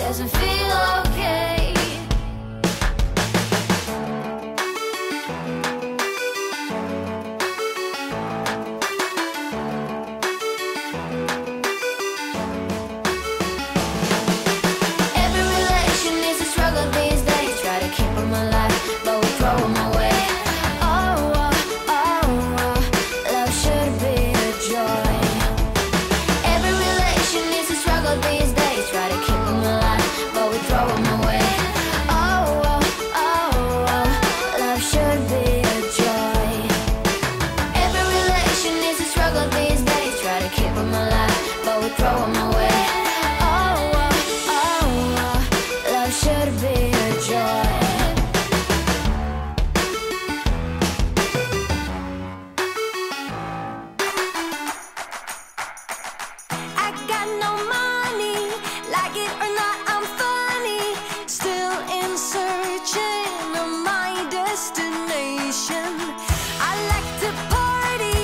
doesn't feel okay. Every relation is a struggle these days. Try to keep them alive, but we throw them away. Oh, oh, oh, oh, love should be a joy. Every relation is a struggle these days. Try to keep them alive, but we throw them away. Oh, oh, oh, oh, love should be a joy. Every relation is a struggle these days. Try to keep them alive, but we throw them away. Oh, oh, oh, oh, love should be a joy. I got no money, like it or not, I'm funny. Still in searching of my destination. I like to party,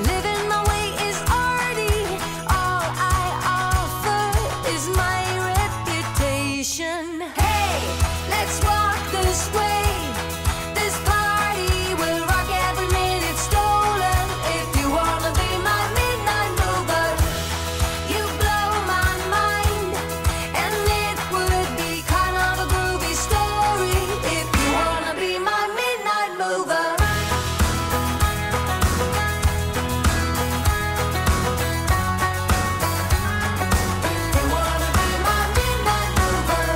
living my way is arty. All I offer is my reputation. Hey, let's walk this way. This party will rock every minute stolen. If you wanna be my midnight mover, you blow my mind, and it would be kind of a groovy story. If you wanna be my midnight mover. If you wanna be my midnight mover.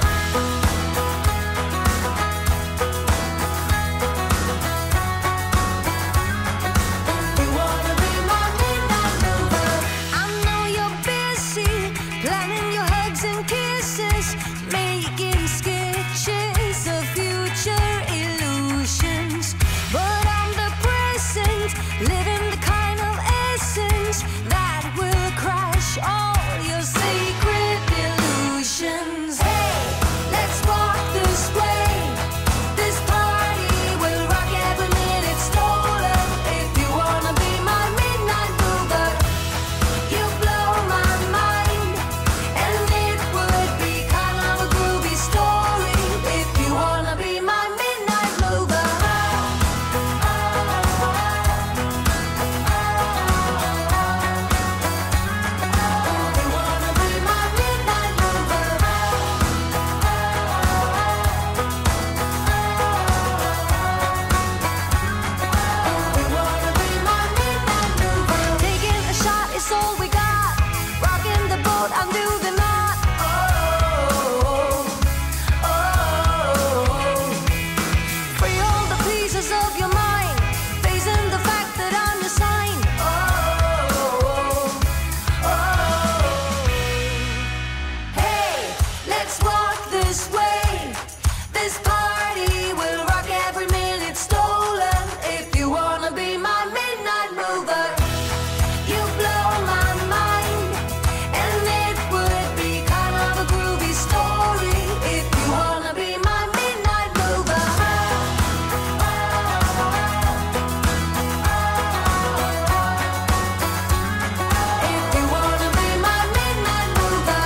If you wanna be my midnight mover. I know you're busy planning your hugs and kisses, making sketches of future illusions. But I'm the present, living the kind of essence that will crush all your sacred illusions. Hey, let's walk this way. This party will rock every minute stolen. If you wanna be my midnight mover, you blow my mind, and it would be kind of a groovy story. If you wanna be my midnight mover. If you wanna be my midnight mover. If you wanna be my midnight mover. Taking a shot is all we got. Rocking the boat, undo the knot. Oh, oh, oh. Free all the pieces of your mind, facing the fact that I'm your sign. Oh, oh, oh. Hey, let's walk this way. This party will rock every minute stolen. If you wanna be my midnight mover, you blow my mind, and it would be kind of a groovy story. If you wanna be my midnight mover. If you wanna be my midnight mover.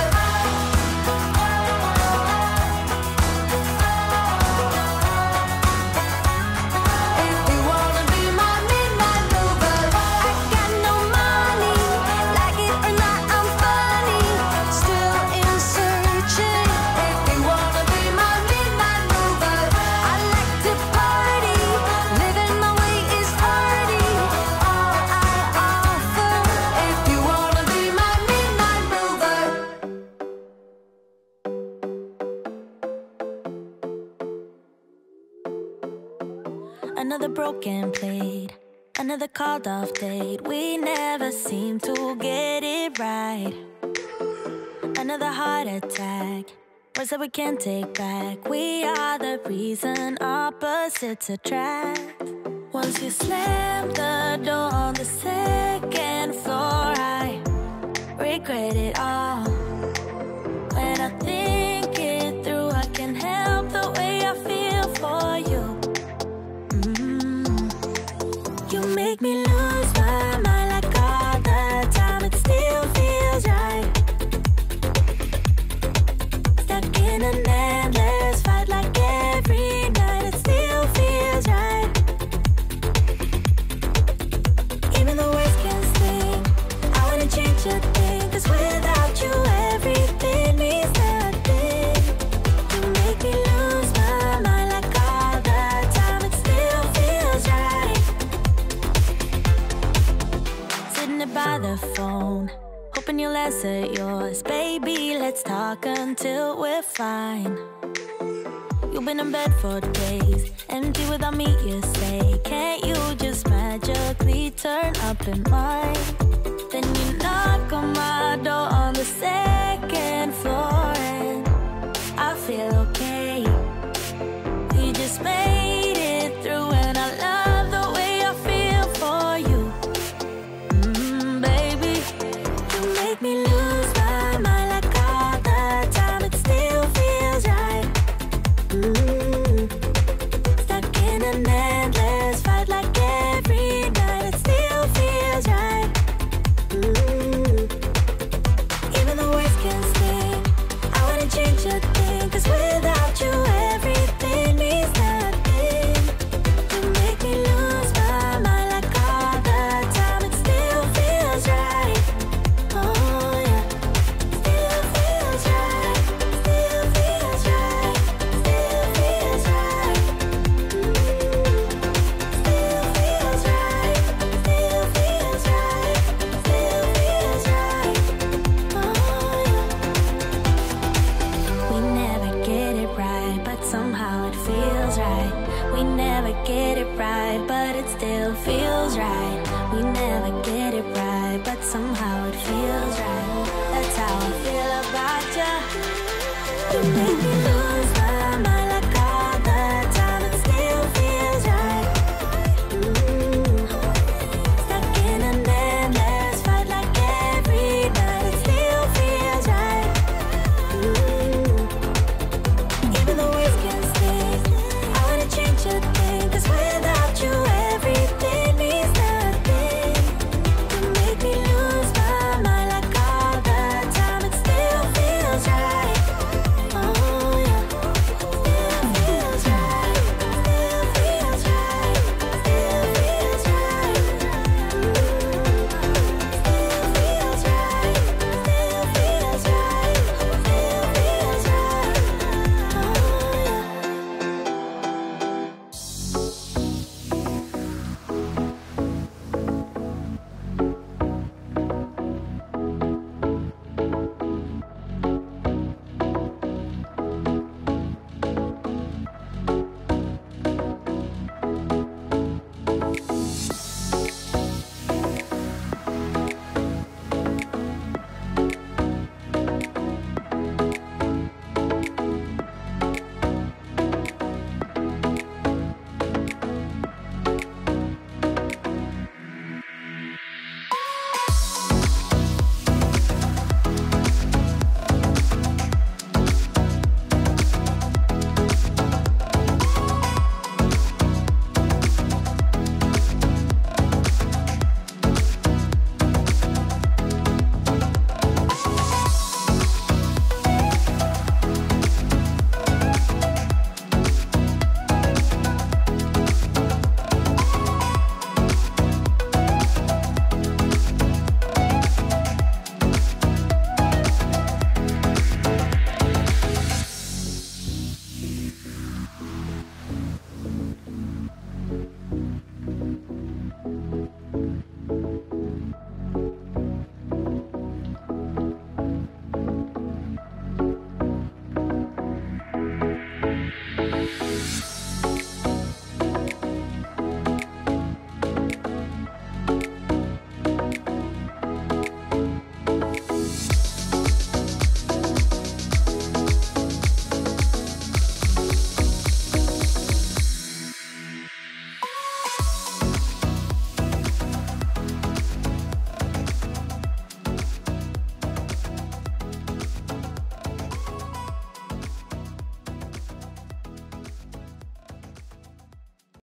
If you wanna be my midnight mover. I got no money, like it or not, I'm funny. Still in searching. If you wanna be my midnight mover. I like to party, living my way is arty. All I offer. If you wanna be my midnight mover. Another broken plate, another called off date. We never seem to get it right. Another heart attack, words that we can't take back. We are the reason opposites attract. Once you slam the door on the second floor, I regret it all. When I think it through, I can't help the way I feel for you. You make me lose my mind like all the time. It still feels right. Stuck in by the phone, hoping you'll answer yours. Baby, let's talk until we're fine. You've been in bed for days, empty without me, you say. Can't you just magically turn up in mine? Then you knock on my door on the second floor, and I feel okay. We just made it through, and I love the way I feel for you. Baby, you make me lose my mind like all the time. It still feels right. Stuck in an endless fight like every night. It still feels right. Even the words can sting. I wouldn't change a thing, 'cause without you everything means nothing. You make me lose my mind like all the time. It still feels right. Oh yeah. Still feels right. Still feels right. Still feels right. Still feels right. Still feels right. Still feels right. Oh yeah. We never get it right, but somehow it feels right. We never get it right, but it still feels right. We never get it right, but somehow it feels right. That's how I feel about you. You make me